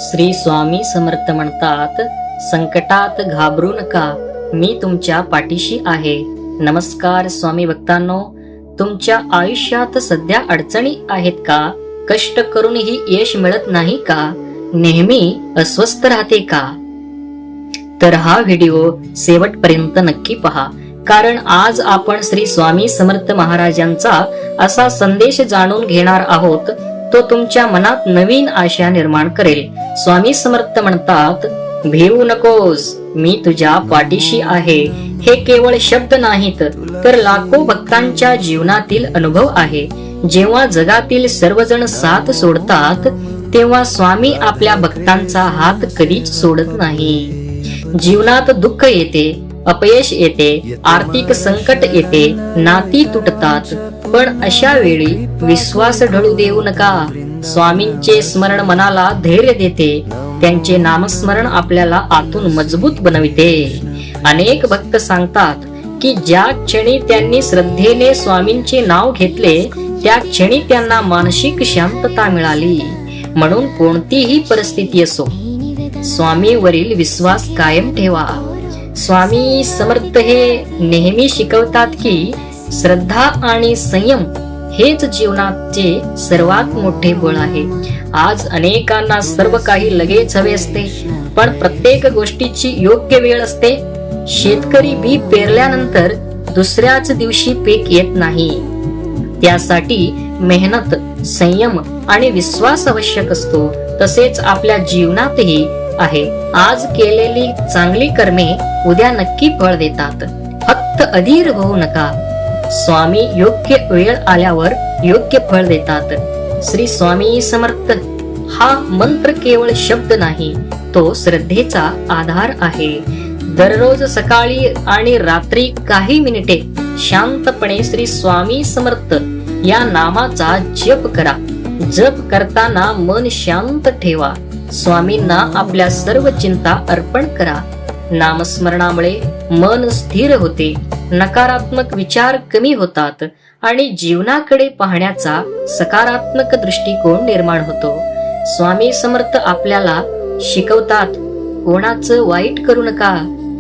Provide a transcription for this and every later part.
श्री स्वामी समर्थ म्हणतात, संकटात घाबरू नका, मी तुमच्या पाठीशी आहे. नमस्कार स्वामी भक्तांनो, तुमच्या आयुष्यात सध्या अडचणी आहेत का? कष्ट करूनही यश मिळत नाही का? नेहमी अस्वस्थ राहते का? तर हा व्हिडिओ शेवटपर्यंत नक्की पहा, कारण आज आपण श्री स्वामी समर्थ महाराजांचा असा संदेश जाणून घेणार आहोत, तो तुमच्या मनात नवीन आशा निर्माण करेल. स्वामी समर्थ म्हणतात, भिवू नकोस, मी तुझ्या पाठीशी आहे. हे केवळ शब्द नाहीत, तर लाखो भक्तांच्या जीवनातील अनुभव आहे. जेव्हा जगातील सर्वजण साथ सोडतात, तेव्हा स्वामी आपल्या भक्तांचा हात कधीच सोडत नाही. जीवनात दुःख येते, अपयश येते, आर्थिक संकट येते, नाती तुटतात, पण अशा वेळी विश्वास ढळू देऊ नका. स्वामींचे स्मरण मनाला धैर्य देते, त्यांचे नामस्मरण आपल्याला आतून मजबूत बनविते. अनेक भक्त सांगतात की ज्या क्षणी त्यांनी श्रद्धेने स्वामींचे नाव घेतले, त्या क्षणी त्यांना मानसिक शांतता मिळाली. म्हणून कोणतीही परिस्थिती असो, स्वामीवरील विश्वास कायम ठेवा. स्वामी समर्थ हे नेहमी शिकवतात की श्रद्धा आणि संयम हेच जीवनाचे सर्वात मोठे बळ आहे. आज अनेकांना सर्व काही लगेच हवे असते, पण प्रत्येक गोष्टीची योग्य वेळ असते. शेतकरी बी पेरल्यानंतर दुसऱ्याच दिवशी पीक येत नाही. त्यासाठी मेहनत, संयम आणि विश्वास आवश्यक असतो. तसेच आपल्या जीवनातही आहे. आज केलेली चांगली कर्मे उद्या नक्की फळ देतात. फक्त अधीर होऊ नका. स्वामी योग्य वेळ आल्यावर योग्य फळ देतात. श्री स्वामी समर्थ हा मंत्र केवळ शब्द नाही, तो श्रद्धेचा आधार आहे. दररोज सकाळी आणि रात्री काही मिनिटे शांतपणे श्री स्वामी समर्थ या नामाचा जप करा. जप करताना मन शांत ठेवा. स्वामींना आपल्या सर्व चिंता अर्पण करा. नामस्मरणामुळे मन स्थिर होते, नकारात्मक विचार कमी होतात आणि जीवनाकडे पाहण्याचा सकारात्मक दृष्टिकोन निर्माण होतो. स्वामी समर्थ आपल्याला शिकवतात, कोणाचं वाईट करू नका,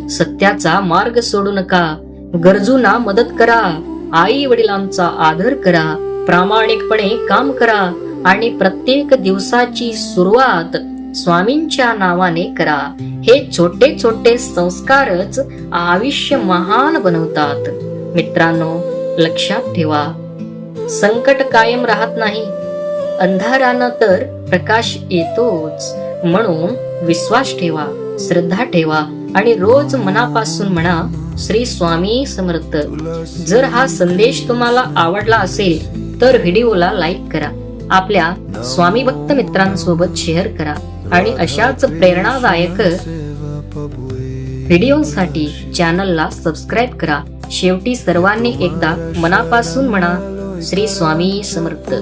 सत्याचा मार्ग सोडू नका, गरजूंना मदत करा, आई वडिलांचा आदर करा, प्रामाणिकपणे काम करा आणि प्रत्येक दिवसाची सुरुवात स्वामींच्या नावाने करा. हे छोटे छोटे संस्कारच आयुष्य महान बनवतात. मित्रांनो, लक्षात ठेवा, संकट कायम राहत नाही, अंधारानं तर प्रकाश येतोच. म्हणून विश्वास ठेवा, श्रद्धा ठेवा आणि रोज मनापासून म्हणा, श्री स्वामी समर्थ. जर हा संदेश तुम्हाला आवडला असेल तर व्हिडिओला लाईक करा, आपल्या स्वामी भक्त मित्रांसोबत शेअर करा आणि अशाच प्रेरणादायक व्हिडिओसाठी चॅनलला सबस्क्राईब करा. शेवटी सर्वांनी एकदा मनापासून म्हणा, श्री स्वामी समर्थ.